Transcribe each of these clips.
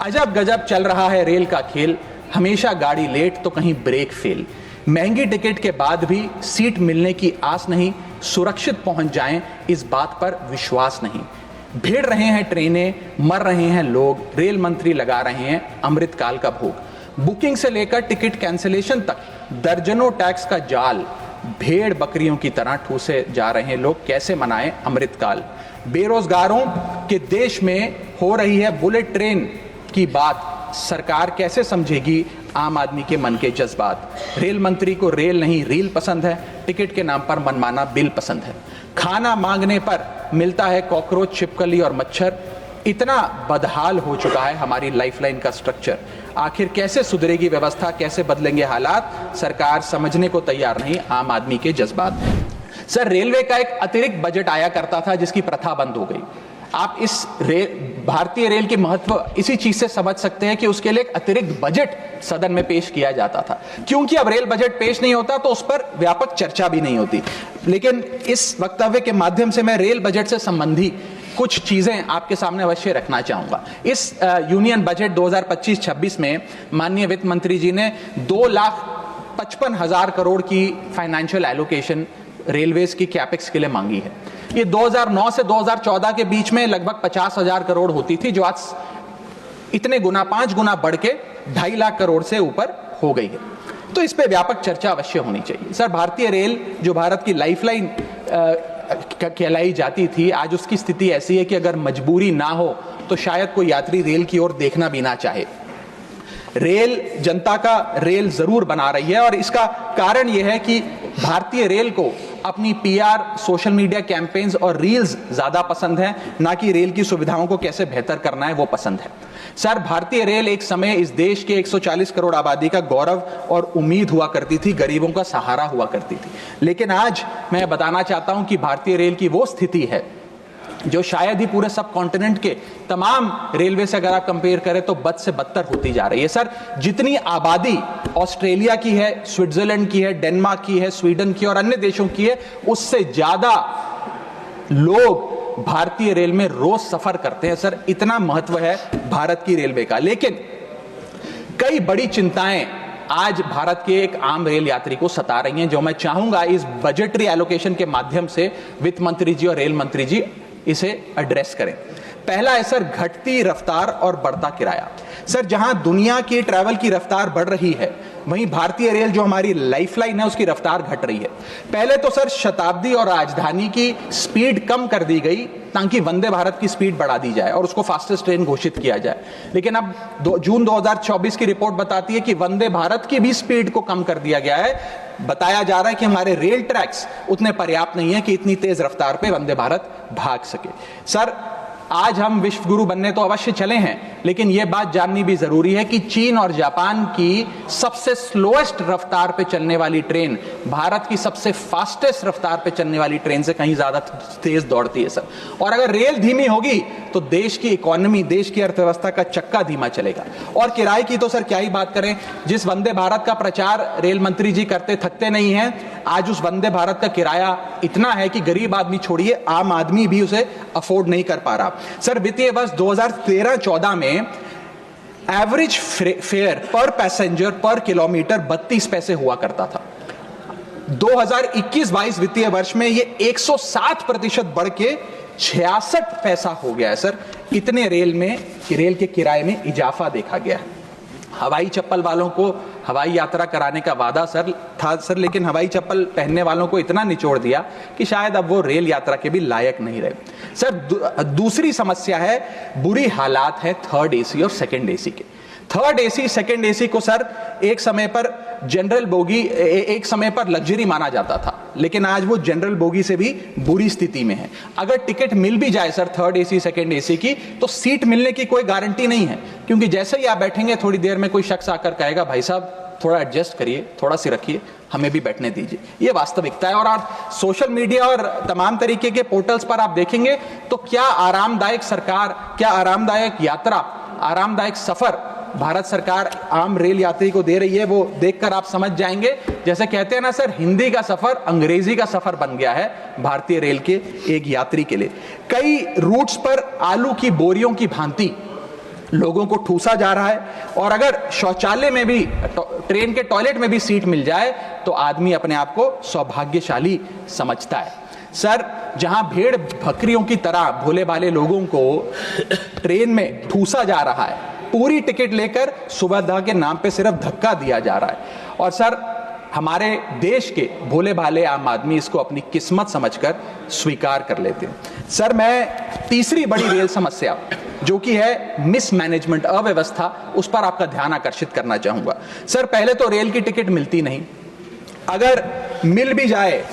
अजब गजब चल रहा है रेल का खेल, हमेशा गाड़ी लेट तो कहीं ब्रेक फेल। महंगी टिकट के बाद भी सीट मिलने की आस नहीं, सुरक्षित पहुंच जाएं इस बात पर विश्वास नहीं। भिड़ रहे हैं ट्रेनें, मर रहे हैं लोग, रेल मंत्री लगा रहे हैं अमृतकाल का भोग। बुकिंग से लेकर टिकट कैंसिलेशन तक दर्जनों टैक्स का जाल, भेड़ बकरियों की तरह ठूसे जा रहे हैं लोग, कैसे मनाएं अमृतकाल। बेरोजगारों के देश में हो रही है बुलेट ट्रेन की बात, सरकार कैसे समझेगी आम आदमी के मन के जज्बात। रेल मंत्री को रेल नहीं रील पसंद है, टिकट के नाम पर मनमाना बिल पसंद है। खाना मांगने पर मिलता है कॉकरोच, छिपकली और मच्छर। इतना बदहाल हो चुका है हमारी लाइफलाइन का स्ट्रक्चर। आखिर कैसे सुधरेगी व्यवस्था, कैसे बदलेंगे हालात, सरकार समझने को तैयार नहीं आम आदमी के जज्बात। सर, रेलवे का एक अतिरिक्त बजट आया करता था जिसकी प्रथा बंद हो गई। आप इस भारतीय रेल के महत्व इसी चीज से समझ सकते हैं कि उसके लिए एक अतिरिक्त बजट सदन में पेश किया जाता था। क्योंकि अब रेल बजट पेश नहीं होता तो उस पर व्यापक चर्चा भी नहीं होती। लेकिन इस वक्तव्य के माध्यम से मैं रेल बजट से संबंधी कुछ चीजें आपके सामने अवश्य रखना चाहूंगा। इस यूनियन बजट 2025-26 में माननीय वित्त मंत्री जी ने 2,55,000 करोड़ की फाइनेंशियल एलोकेशन रेलवेज की कैपेक्स के लिए मांगी है। ये 2009 से 2014 के बीच में लगभग 50,000 करोड़ होती थी, जो आज इतने गुना 5 गुना बढ़ के 2.5 लाख करोड़ से ऊपर हो गई है। तो इस पे व्यापक चर्चा अवश्य होनी चाहिए। सर, भारतीय रेल जो भारत की लाइफलाइन कहलाई जाती थी, आज उसकी स्थिति ऐसी है कि अगर मजबूरी ना हो तो शायद कोई यात्री रेल की ओर देखना भी ना चाहे। रेल जनता का रेल जरूर बना रही है और इसका कारण यह है कि भारतीय रेल को अपनी पीआर, सोशल मीडिया कैंपेन्स और रील्स ज्यादा पसंद है, ना कि रेल की सुविधाओं को कैसे बेहतर करना है वो पसंद है। सर, भारतीय रेल एक समय इस देश के 140 करोड़ आबादी का गौरव और उम्मीद हुआ करती थी, गरीबों का सहारा हुआ करती थी। लेकिन आज मैं बताना चाहता हूं कि भारतीय रेल की वो स्थिति है जो शायद ही पूरे सब कॉन्टिनेंट के तमाम रेलवे से अगर आप कंपेयर करें तो बद से बदतर होती जा रही है। सर, जितनी आबादी ऑस्ट्रेलिया की है, स्विट्जरलैंड की है, डेनमार्क की है, स्वीडन की और अन्य देशों की है, उससे ज्यादा लोग भारतीय रेल में रोज सफर करते हैं। सर, इतना महत्व है भारत की रेलवे का। लेकिन कई बड़ी चिंताएं आज भारत के एक आम रेल यात्री को सता रही हैं, जो मैं चाहूंगा इस बजटरी एलोकेशन के माध्यम से वित्त मंत्री जी और रेल मंत्री जी इसे एड्रेस करें। पहला है सर, घटती रफ्तार और बढ़ता किराया। सर, जहां दुनिया की ट्रैवल की रफ्तार बढ़ रही है, वहीं भारतीय रेल जो हमारी लाइफलाइन है उसकी रफ्तार घट रही है। पहले तो सर शताब्दी और राजधानी की स्पीड कम कर दी गई ताकि वंदे भारत की स्पीड बढ़ा दी जाए और उसको फास्टेस्ट ट्रेन घोषित किया जाए। लेकिन अब जून 2024 की रिपोर्ट बताती है कि वंदे भारत की भी स्पीड को कम कर दिया गया है। बताया जा रहा है कि हमारे रेल ट्रैक्स उतने पर्याप्त नहीं है कि इतनी तेज रफ्तार पे वंदे भारत भाग सके। सर, आज हम विश्व गुरु बनने तो अवश्य चले हैं, लेकिन यह बात जाननी भी जरूरी है कि चीन और जापान की सबसे स्लोएस्ट रफ्तार पे चलने वाली ट्रेन भारत की सबसे फास्टेस्ट रफ्तार पे चलने वाली ट्रेन से कहीं ज्यादा तेज दौड़ती है। सर, और अगर रेल धीमी होगी तो देश की इकोनॉमी, देश की अर्थव्यवस्था का चक्का धीमा चलेगा। और किराए की तो सर क्या ही बात करें, जिस वंदे भारत का प्रचार रेल मंत्री जी करते थकते नहीं है, आज उस वंदे भारत का किराया इतना है कि गरीब आदमी छोड़िए, आम आदमी भी उसे अफोर्ड नहीं कर पा रहा। सर, वित्तीय वर्ष 2013-14 में एवरेज फेयर पर पैसेंजर पर किलोमीटर 32 पैसे हुआ करता था। 2021-22 वित्तीय वर्ष में ये 107% बढ़ के 66 पैसा हो गया है। सर, इतने रेल के किराए में इजाफा देखा गया है। हवाई चप्पल वालों को हवाई यात्रा कराने का वादा सर था सर, लेकिन हवाई चप्पल पहनने वालों को इतना निचोड़ दिया कि शायद अब वो रेल यात्रा के भी लायक नहीं रहे। सर, दूसरी समस्या है, बुरी हालात है थर्ड एसी और सेकंड एसी के। थर्ड एसी, सेकंड एसी को सर एक समय पर जनरल बोगी, एक समय पर लग्जरी माना जाता था, लेकिन आज वो जनरल बोगी से भी बुरी स्थिति में है। अगर टिकट मिल भी जाए sir third AC, second AC की, तो सीट मिलने की कोई गारंटी नहीं है, क्योंकि जैसे ही आप बैठेंगे थोड़ी देर में कोई शख्स आकर कहेगा, भाई साहब थोड़ा एडजस्ट करिए, थोड़ा सी रखिए, हमें भी बैठने दीजिए। ये वास्तविकता है। और आप सोशल मीडिया और तमाम तरीके के पोर्टल्स पर आप देखेंगे तो क्या आरामदायक सरकार, क्या आरामदायक यात्रा, आरामदायक सफर भारत सरकार आम रेल यात्री को दे रही है, वो देखकर आप समझ जाएंगे। जैसे कहते हैं ना सर, हिंदी का सफर अंग्रेजी का सफर बन गया है भारतीय रेल के एक यात्री के लिए। कई रूट्स पर आलू की बोरियों की भांति लोगों को ठूसा जा रहा है, और अगर शौचालय में भी, ट्रेन के टॉयलेट में भी सीट मिल जाए तो आदमी अपने आप को सौभाग्यशाली समझता है। सर, जहां भेड़ बकरियों की तरह भोले भाले लोगों को ट्रेन में ठूसा जा रहा है, पूरी टिकट लेकर सुविधा के नाम पे सिर्फ धक्का दिया जा रहा है, और सर हमारे देश के भोले भाले आम आदमी इसको अपनी किस्मत समझकर स्वीकार कर लेते हैं। सर, मैं तीसरी बड़ी रेल समस्या जो कि है मिसमैनेजमेंट, अव्यवस्था, उस पर आपका ध्यान आकर्षित करना चाहूंगा। सर, पहले तो रेल की टिकट मिलती नहीं, अगर मिल भी जाए,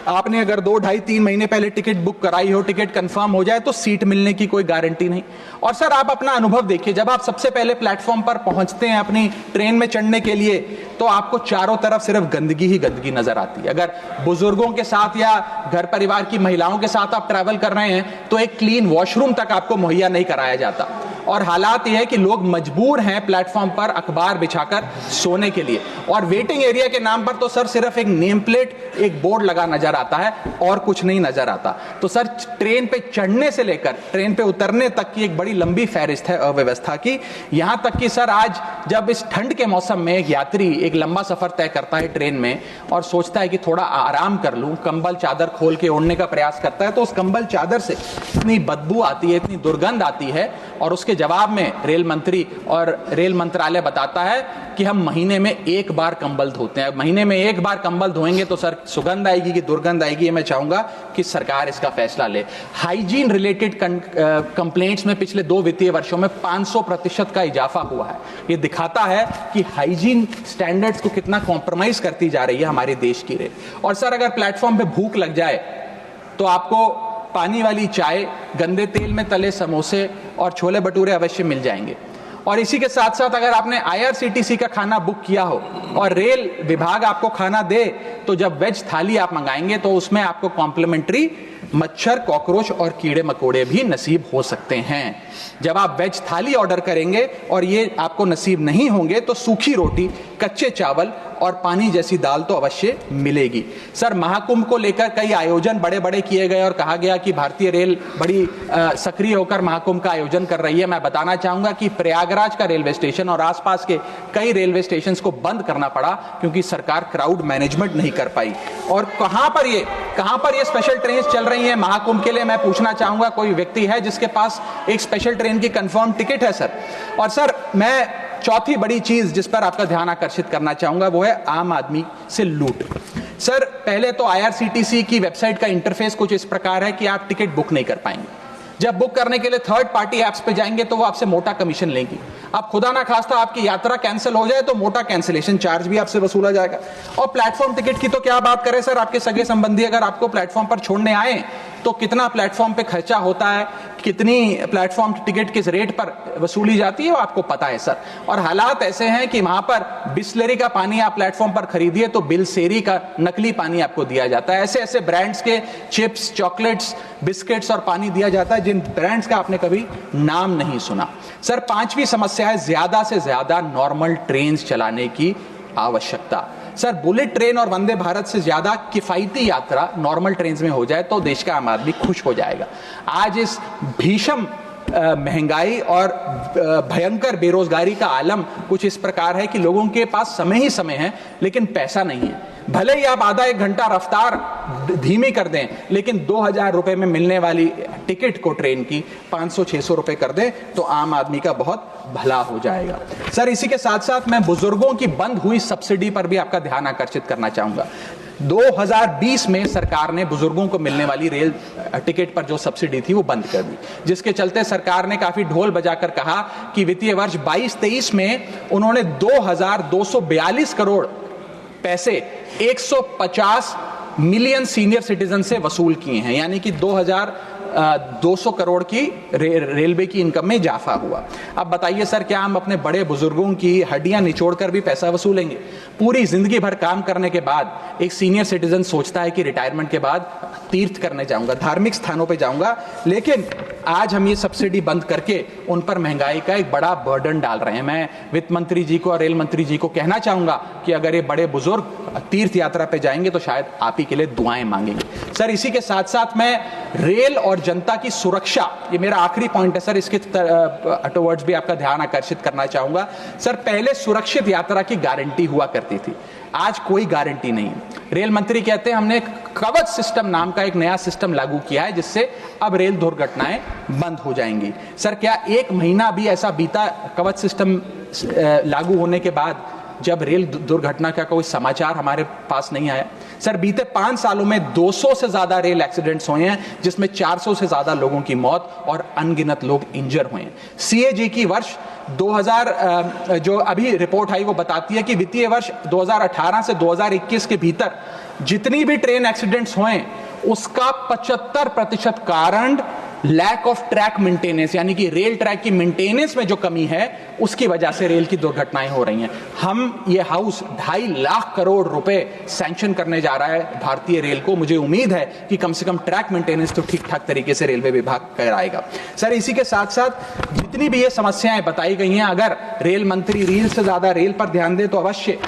आपने अगर 2, 2.5, 3 महीने पहले टिकट बुक कराई हो, टिकट कंफर्म हो जाए तो सीट मिलने की कोई गारंटी नहीं। और सर, आप अपना अनुभव देखिए, जब आप सबसे पहले प्लेटफॉर्म पर पहुंचते हैं अपनी ट्रेन में चढ़ने के लिए, तो आपको चारों तरफ सिर्फ गंदगी ही गंदगी नजर आती है। अगर बुजुर्गों के साथ या घर परिवार की महिलाओं के साथ आप ट्रैवल कर रहे हैं तो एक क्लीन वॉशरूम तक आपको मुहैया नहीं कराया जाता, और हालात यह है कि लोग मजबूर हैं प्लेटफॉर्म पर अखबार बिछाकर सोने के लिए, और वेटिंग एरिया के नाम पर तो सर सिर्फ एक नेम प्लेट, एक बोर्ड लगा नजर आता है और कुछ नहीं नजर आता। तो सर, ट्रेन पे चढ़ने से लेकर ट्रेन पे उतरने तक की एक बड़ी लंबी फहरिस्त है अव्यवस्था की। यहां तक कि सर, आज जब इस ठंड के मौसम में एक यात्री एक लंबा सफर तय करता है ट्रेन में और सोचता है कि थोड़ा आराम कर लूं, कंबल चादर खोल के ओढ़ने का प्रयास करता है, तो उस कंबल चादर से इतनी बदबू आती है, इतनी दुर्गंध आती है, और उसके जवाब में रेल मंत्री और रेल मंत्रालय बताता है कि हम महीने में 1 बार कंबल धोते हैं। महीने में 1 बार कंबल धोएंगे तो सर सुगंध आएगी कि दुर्गंध आएगी, ये मैं चाहूंगा कि सरकार इसका फैसला ले। हाइजीन रिलेटेड कंप्लेंट्स में पिछले 2 वित्तीय वर्षों में 500% का इजाफा हुआ है। ये दिखाता है कि हाइजीन स्टैंडर्ड्स को कितना कॉम्प्रोमाइज करती जा रही है हमारे देश की रेल। और सर, अगर प्लेटफॉर्म पे भूख लग जाए तो आपको पानी वाली चाय, गंदे तेल में तले समोसे और छोले भटूरे अवश्य मिल जाएंगे। और इसी के साथ साथ अगर आपने IRCTC का खाना बुक किया हो और रेल विभाग आपको खाना दे, तो जब वेज थाली आप मंगाएंगे तो उसमें आपको कॉम्प्लीमेंट्री मच्छर, कॉकरोच और कीड़े मकोड़े भी नसीब हो सकते हैं। जब आप वेज थाली ऑर्डर करेंगे और ये आपको नसीब नहीं होंगे तो सूखी रोटी, कच्चे चावल और पानी जैसी दाल तो अवश्य मिलेगी। सर, महाकुंभ को लेकर कई आयोजन बड़े बड़े किए गए और कहा गया कि भारतीय रेल बड़ी सक्रिय होकर महाकुंभ का आयोजन कर रही है। मैं बताना चाहूंगा कि प्रयागराज का रेलवे स्टेशन और आसपास के कई रेलवे स्टेशन को बंद करना पड़ा क्योंकि सरकार क्राउड मैनेजमेंट नहीं कर पाई। और कहां पर ये स्पेशल ट्रेन चल रही है महाकुंभ के लिए, मैं पूछना चाहूंगा, कोई व्यक्ति है जिसके पास एक स्पेशल ट्रेन की कंफर्म टिकट है सर? और सर, मैं चौथी बड़ी चीज जिस पर आपका ध्यान आकर्षित करना चाहूंगा वो है आम आदमी से लूट। सर, पहले तो IRCTC की वेबसाइट का इंटरफेस कुछ इस प्रकार है कि आप टिकट बुक नहीं कर पाएंगे। जब बुक करने के लिए थर्ड पार्टी ऐप्स पे जाएंगे तो वो आपसे मोटा कमीशन लेंगी। आप खुदा ना खास्ता आपकी यात्रा कैंसिल हो जाए तो मोटा कैंसिलेशन चार्ज भी आपसे वसूला जाएगा। और प्लेटफॉर्म टिकट की तो क्या बात करें सर, आपके सगे संबंधी अगर आपको प्लेटफॉर्म पर छोड़ने आए तो कितना प्लेटफॉर्म पे खर्चा होता है, कितनी प्लेटफॉर्म टिकट किस रेट पर वसूली जाती है वो आपको पता है सर। और हालात ऐसे हैं कि वहां पर बिस्लरी का पानी आप प्लेटफॉर्म पर खरीदिए तो बिलसेरी का नकली पानी आपको दिया जाता है। ऐसे ऐसे ब्रांड्स के चिप्स, चॉकलेट्स, बिस्किट्स और पानी दिया जाता है जिन ब्रांड्स का आपने कभी नाम नहीं सुना। सर, 5वीं समस्या है ज्यादा से ज्यादा नॉर्मल ट्रेन चलाने की आवश्यकता। सर, बुलेट ट्रेन और वंदे भारत से ज्यादा किफायती यात्रा नॉर्मल ट्रेन में हो जाए तो देश का आम आदमी खुश हो जाएगा। आज इस भीषण महंगाई और भयंकर बेरोजगारी का आलम कुछ इस प्रकार है कि लोगों के पास समय ही समय है लेकिन पैसा नहीं है। भले ही आप आधा 1 घंटा रफ्तार धीमी कर दें, लेकिन 2000 रुपए में मिलने वाली टिकट को ट्रेन की 500-600 रुपए कर दें तो आम आदमी का बहुत भला हो जाएगा। सर, इसी के साथ साथ मैं बुजुर्गों की बंद हुई सब्सिडी पर भी आपका ध्यान आकर्षित करना चाहूंगा। 2020 में सरकार ने बुजुर्गों को मिलने वाली रेल टिकट पर जो सब्सिडी थी वो बंद कर दी, जिसके चलते सरकार ने काफी ढोल बजाकर कहा कि वित्तीय वर्ष 22-23 में उन्होंने 2242 करोड़ पैसे 150 मिलियन सीनियर सिटीजन से वसूल किए हैं, यानी कि 2200 करोड़ की रेलवे की इनकम में इजाफा हुआ। अब बताइए सर, क्या हम अपने बड़े बुजुर्गों की हड्डियां निचोड़कर भी पैसा वसूलेंगे? पूरी जिंदगी भर काम करने के बाद एक सीनियर सिटीजन सोचता है कि रिटायरमेंट के बाद तीर्थ करने जाऊंगा, धार्मिक स्थानों पे जाऊंगा, लेकिन आज हम ये सब्सिडी बंद करके उन पर महंगाई का एक बड़ा बर्डन डाल रहे हैं। मैं वित्त मंत्री जी को और रेल मंत्री जी को कहना चाहूंगा कि अगर ये बड़े बुजुर्ग तीर्थ यात्रा पे जाएंगे तो शायद आप ही के लिए दुआएं मांगेंगे। सर, इसी के साथ साथ मैं रेल और और जनता की सुरक्षा, ये मेरा आखिरी पॉइंट है सर, इसके टुवर्ड्स भी आपका ध्यान आकर्षित करना चाहूंगा। सर, पहले सुरक्षित यात्रा की गारंटी हुआ करती थी, आज कोई गारंटी नहीं। रेल मंत्री कहते हैं हमने कवच सिस्टम नाम का एक नया सिस्टम लागू किया है जिससे अब रेल दुर्घटनाएं बंद हो जाएंगी। सर, क्या एक महीना भी ऐसा बीता कवच सिस्टम लागू होने के बाद जब रेल दुर्घटना का कोई समाचार हमारे पास नहीं आया? सर, बीते 5 सालों में 200 से ज्यादा रेल एक्सीडेंट्स हुए हैं जिसमें 400 से ज्यादा लोगों की मौत और अनगिनत लोग इंजर हुए हैं। सीएजी की वर्ष 2000 जो अभी रिपोर्ट आई वो बताती है कि वित्तीय वर्ष 2018 से 2021 के भीतर जितनी भी ट्रेन एक्सीडेंट्स हुए उसका 75% कारण लैक ऑफ ट्रैक मेंटेनेंस, यानी कि रेल ट्रैक की मेंटेनेंस में जो कमी है उसकी वजह से रेल की दुर्घटनाएं हो रही हैं। हम ये हाउस 2.5 लाख करोड़ रुपए सैंक्शन करने जा रहा है भारतीय रेल को। मुझे उम्मीद है कि कम से कम ट्रैक मेंटेनेंस तो ठीक ठाक तरीके से रेलवे विभाग कराएगा। सर, इसी के साथ साथ जितनी भी ये समस्याएं बताई गई हैं, अगर रेल मंत्री रील से ज्यादा रेल पर ध्यान दे तो अवश्य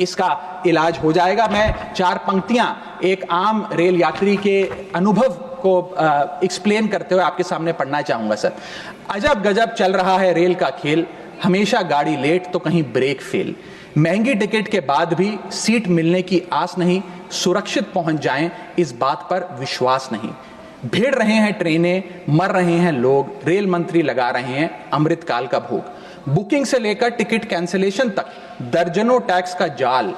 इसका इलाज हो जाएगा। मैं 4 पंक्तियां एक आम रेल यात्री के अनुभव को एक्सप्लेन करते हुए आपके सामने पढ़ना चाहूंगा। सर, अजब गजब चल रहा है रेल का खेल, हमेशा गाड़ी लेट तो कहीं ब्रेक फेल, महंगी टिकट के बाद भी सीट मिलने की आस नहीं, सुरक्षित पहुंच जाएं इस बात पर विश्वास नहीं, भिड़ रहे हैं ट्रेनें, मर रहे हैं लोग, रेल मंत्री लगा रहे हैं अमृतकाल का भोग, बुकिंग से लेकर टिकट कैंसिलेशन तक दर्जनों टैक्स का जाल,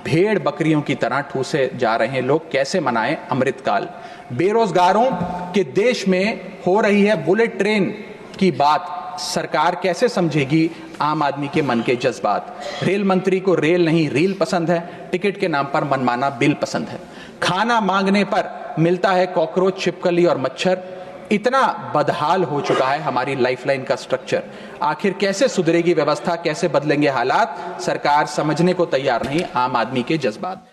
भेड़ बकरियों की तरह ठूसे जा रहे हैं लोग, कैसे मनाएं अमृतकाल। बेरोजगारों के देश में हो रही है बुलेट ट्रेन की बात, सरकार कैसे समझेगी आम आदमी के मन के जज्बात। रेल मंत्री को रेल नहीं रील पसंद है, टिकट के नाम पर मनमाना बिल पसंद है, खाना मांगने पर मिलता है कॉकरोच, छिपकली और मच्छर। इतना बदहाल हो चुका है हमारी लाइफलाइन का स्ट्रक्चर। आखिर कैसे सुधरेगी व्यवस्था, कैसे बदलेंगे हालात? सरकार समझने को तैयार नहीं आम आदमी के जज्बात।